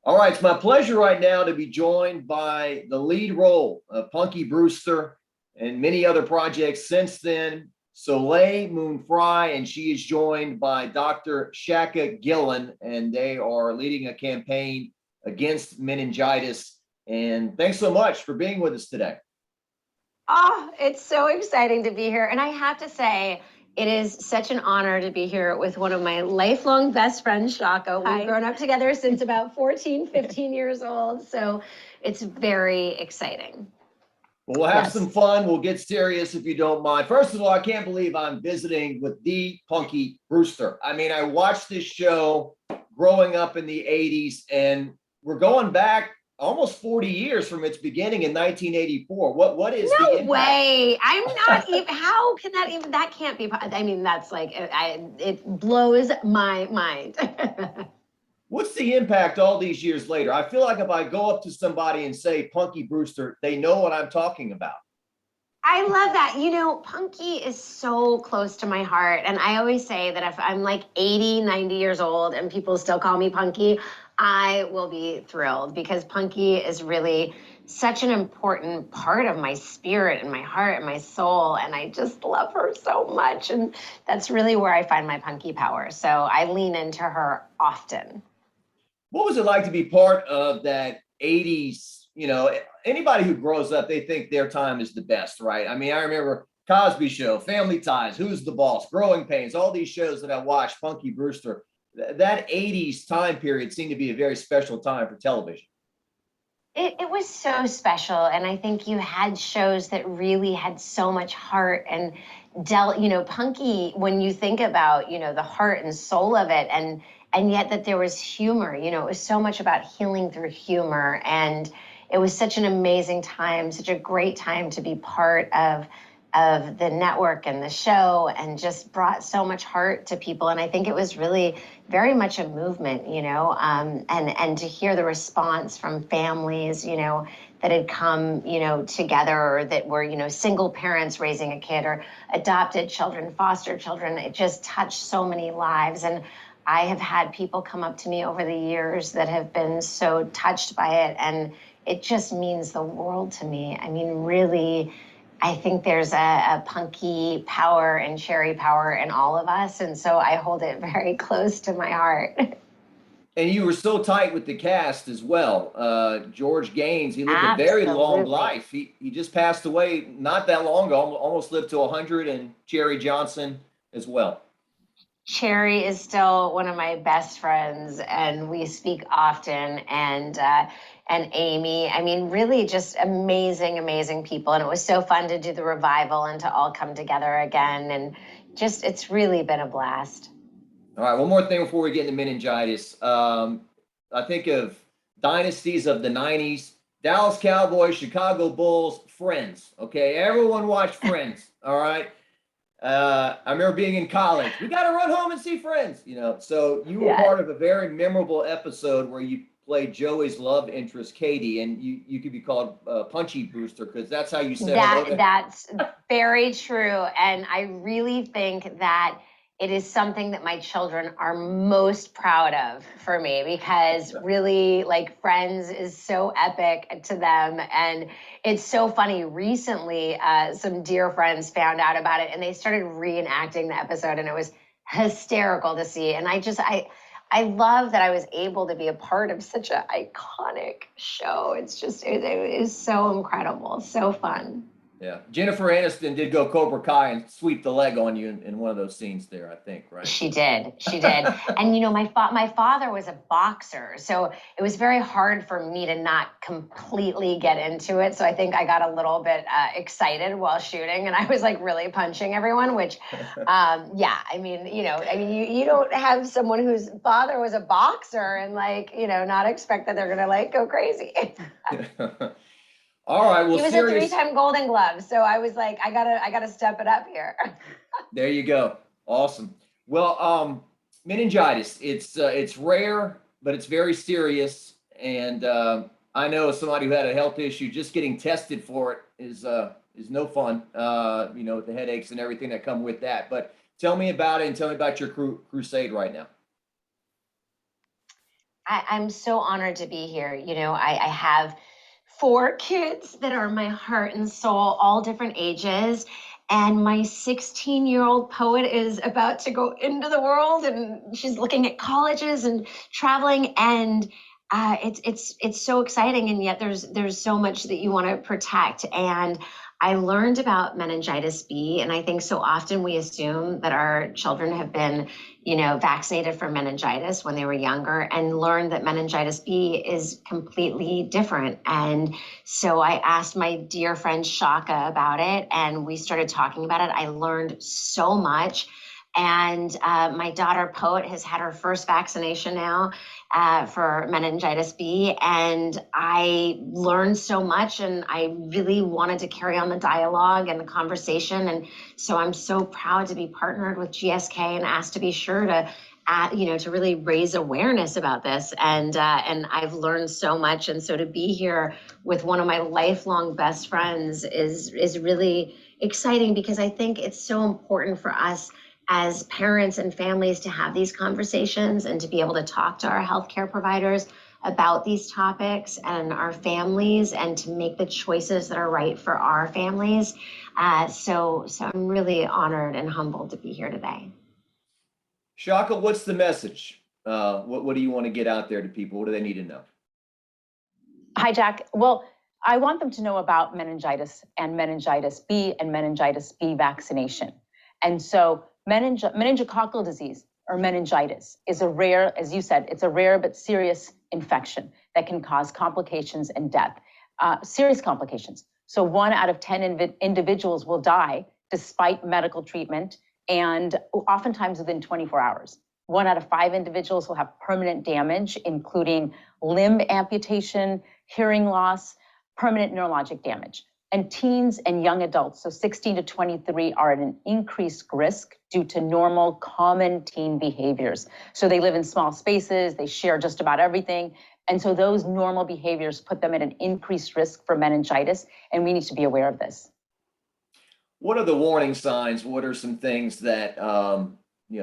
All right, it's my pleasure right now to be joined by the lead role of Punky Brewster and many other projects since then, Soleil Moon Frye, and she is joined by Dr. Shaka Gillen, and they are leading a campaign against meningitis. And thanks so much for being with us today. Oh, it's so exciting to be here. And I have to say, it is such an honor to be here with one of my lifelong best friends, Shaka. We've grown up together since about 14, 15 years old. So it's very exciting. Well, we'll have some fun. We'll get serious if you don't mind. First of all, I can't believe I'm visiting with the Punky Brewster. I mean, I watched this show growing up in the 80s, and we're going back almost 40 years from its beginning in 1984. What is the impact? No way. I'm not even, how can that even, that can't be, I mean, that's like, it blows my mind. What's the impact all these years later? I feel like if I go up to somebody and say Punky Brewster, they know what I'm talking about. I love that. You know, Punky is so close to my heart. And I always say that if I'm like 80, 90 years old and people still call me Punky, I will be thrilled because Punky is really such an important part of my spirit and my heart and my soul. And I just love her so much. And that's really where I find my Punky power. So I lean into her often. What was it like to be part of that 80s? You know, anybody who grows up, they think their time is the best, right? I mean, I remember Cosby Show, Family Ties, Who's the Boss, Growing Pains, all these shows that I watched, Punky Brewster. That 80s time period seemed to be a very special time for television. It was so special. And I think you had shows that really had so much heart and Punky, when you think about, the heart and soul of it and yet that there was humor, it was so much about healing through humor. And it was such an amazing time, such a great time to be part of the network and the show, and just brought so much heart to people. And I think it was really very much a movement, and to hear the response from families, that had come, together, or that were, single parents raising a kid, or adopted children, foster children. It just touched so many lives. And I have had people come up to me over the years that have been so touched by it. And it just means the world to me. I mean, really, I think there's a Punky power and cherry power in all of us. And so I hold it very close to my heart. And you were so tight with the cast as well. George Gaines, he lived a very Absolutely. long life. He just passed away not that long ago, almost lived to 100, and Jerry Johnson as well. Cherry is still one of my best friends, and we speak often. And Amy, I mean, really just amazing, amazing people. And it was so fun to do the revival and to all come together again. And just, it's really been a blast. All right, one more thing before we get into meningitis. I think of dynasties of the 90s, Dallas Cowboys, Chicago Bulls, Friends. Okay, everyone watched Friends. All right. I remember being in college. We got to run home and see Friends. So you were part of a very memorable episode where you played Joey's love interest, Katie, and you could be called Punchy Brewster because that's how you said hello. That's very true. And I really think that it is something that my children are most proud of for me, because really, like, Friends is so epic to them. And it's so funny. Recently, some dear friends found out about it and they started reenacting the episode, and it was hysterical to see. And I love that I was able to be a part of such an iconic show. It's just, it is so incredible, so fun. Yeah, Jennifer Aniston did go Cobra Kai and sweep the leg on you in one of those scenes there, I think, right? She did. And my father was a boxer, so it was very hard for me to not completely get into it. So I think I got a little bit excited while shooting, and I was like really punching everyone. Which, you don't have someone whose father was a boxer and not expect that they're gonna go crazy. All right. Well, he was a 3-time Golden Glove, so I was like, I gotta step it up here. There you go. Awesome. Well, meningitis. It's rare, but it's very serious. And I know somebody who had a health issue. Just getting tested for it is no fun. With the headaches and everything that come with that. But tell me about it, and tell me about your crusade right now. I'm so honored to be here. I have four kids that are my heart and soul, all different ages. And my 16-year-old poet is about to go into the world, and she's looking at colleges and traveling. And it's so exciting, and yet there's so much that you want to protect. And I learned about meningitis B, and I think so often we assume that our children have been, vaccinated for meningitis when they were younger, and learned that meningitis B is completely different. And so I asked my dear friend Shaka about it, and we started talking about it. I learned so much. And my daughter, Poet, has had her first vaccination now for meningitis B. And I learned so much, and I really wanted to carry on the dialogue and the conversation. And so I'm so proud to be partnered with GSK and asked to be sure to to really raise awareness about this. And I've learned so much. And so to be here with one of my lifelong best friends is really exciting, because I think it's so important for us as parents and families to have these conversations and to be able to talk to our healthcare providers about these topics and our families, and to make the choices that are right for our families. So I'm really honored and humbled to be here today. Shaka, what's the message? What do you want to get out there to people? What do they need to know? Hi, Jack. Well, I want them to know about meningitis and meningitis B and meningitis B vaccination. And so meningococcal disease, or meningitis, is a rare, as you said, it's a rare but serious infection that can cause complications and death, serious complications. So 1 out of 10 individuals will die despite medical treatment, and oftentimes within 24 hours. 1 out of 5 individuals will have permanent damage, including limb amputation, hearing loss, permanent neurologic damage. And teens and young adults, so 16 to 23, are at an increased risk due to normal, common teen behaviors. So they live in small spaces, they share just about everything. And so those normal behaviors put them at an increased risk for meningitis, and we need to be aware of this. What are the warning signs? What are some things that,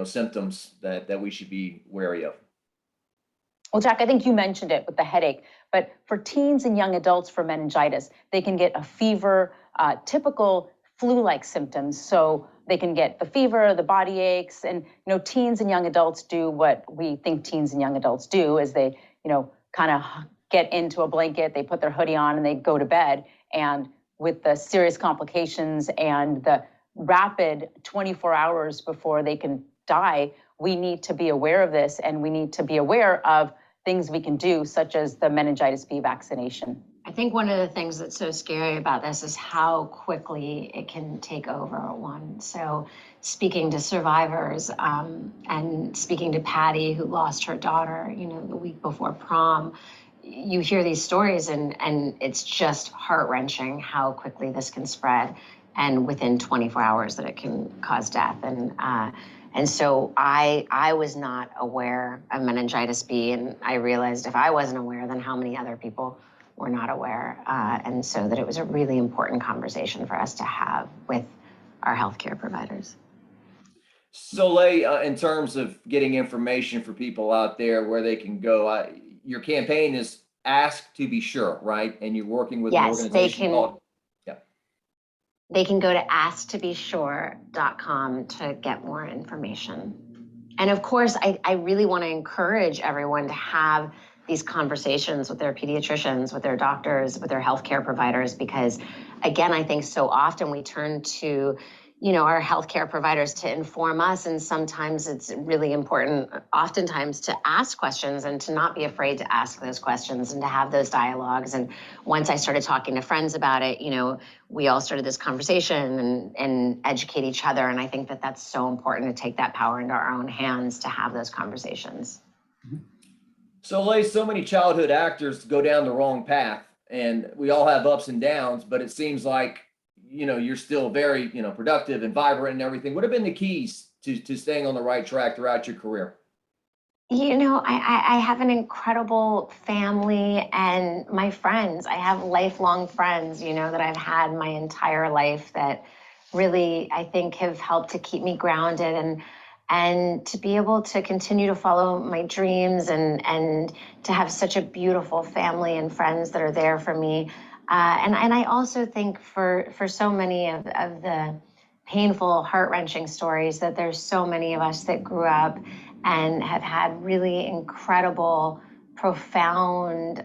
symptoms that we should be wary of? Well, Jack, I think you mentioned it with the headache, but for teens and young adults for meningitis, they can get a fever, typical flu-like symptoms. So they can get the fever, the body aches, and teens and young adults do what we think teens and young adults do, is they, kind of get into a blanket, they put their hoodie on, and they go to bed. And with the serious complications and the rapid 24 hours before they can die, we need to be aware of this, and we need to be aware of things we can do, such as the meningitis B vaccination. I think one of the things that's so scary about this is how quickly it can take over one. So speaking to survivors, and speaking to Patty, who lost her daughter, the week before prom, you hear these stories, and it's just heart-wrenching how quickly this can spread, and within 24 hours that it can cause death. And so I was not aware of meningitis B, and I realized if I wasn't aware, then how many other people were not aware? And so that it was a really important conversation for us to have with our healthcare providers. Soleil, in terms of getting information for people out there where they can go, your campaign is Ask to Be Sure, right? And you're working with an organization called... They can go to asktobesure.com to get more information. And of course, I really want to encourage everyone to have these conversations with their pediatricians, with their doctors, with their healthcare providers, because again, I think so often we turn to our healthcare providers to inform us, and sometimes it's really important, oftentimes, to ask questions and to not be afraid to ask those questions and to have those dialogues. And once I started talking to friends about it, we all started this conversation and educate each other. And I think that that's so important, to take that power into our own hands, to have those conversations. Soleil, so many childhood actors go down the wrong path, and we all have ups and downs, but it seems like you're still very, productive and vibrant and everything. What have been the keys to staying on the right track throughout your career? I have an incredible family and my friends. I have lifelong friends, that I've had my entire life, that really, I think, have helped to keep me grounded. and to be able to continue to follow my dreams and to have such a beautiful family and friends that are there for me. And I also think for so many of the painful, heart-wrenching stories, that there's so many of us that grew up and have had really incredible, profound,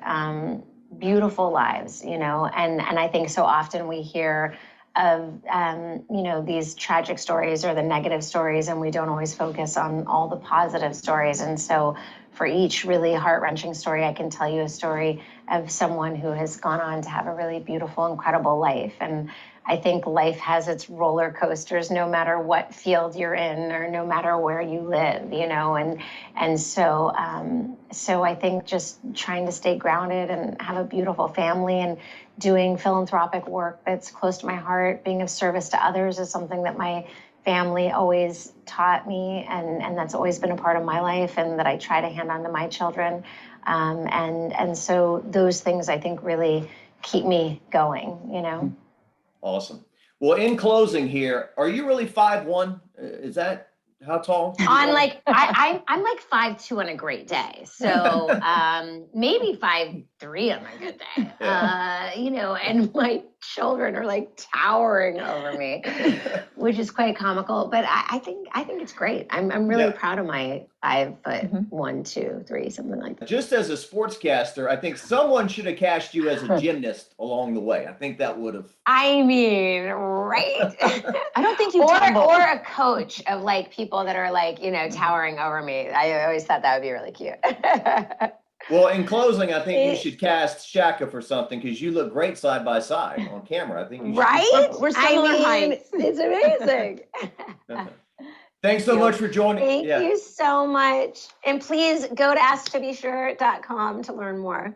beautiful lives, and I think so often we hear of these tragic stories or the negative stories, and we don't always focus on all the positive stories. And so for each really heart-wrenching story, I can tell you a story of someone who has gone on to have a really beautiful, incredible life. And I think life has its roller coasters no matter what field you're in or no matter where you live, and so I think just trying to stay grounded and have a beautiful family and doing philanthropic work that's close to my heart, being of service to others, is something that my family always taught me, and that's always been a part of my life, and that I try to hand on to my children. And so those things, I think, really keep me going. Awesome. Well, in closing here, are you really 5'1"? Is that how tall? I'm like 5'2" on a great day. So maybe 5'3" on a good day. And my children are like towering over me, which is quite comical. But I think it's great. I'm really proud of my 5'1", 2, 3", something like that. Just as a sportscaster, I think someone should have cast you as a gymnast along the way. I think that would have. I mean, right? I don't think you or a coach of like people that are like, towering over me. I always thought that would be really cute. Well, in closing, I think you should cast Shaka for something, because you look great side by side on camera. I think you should. Right? We're similar heights. It's amazing. Thanks so much for joining. Thank you so much. And please go to asktobesure.com to learn more.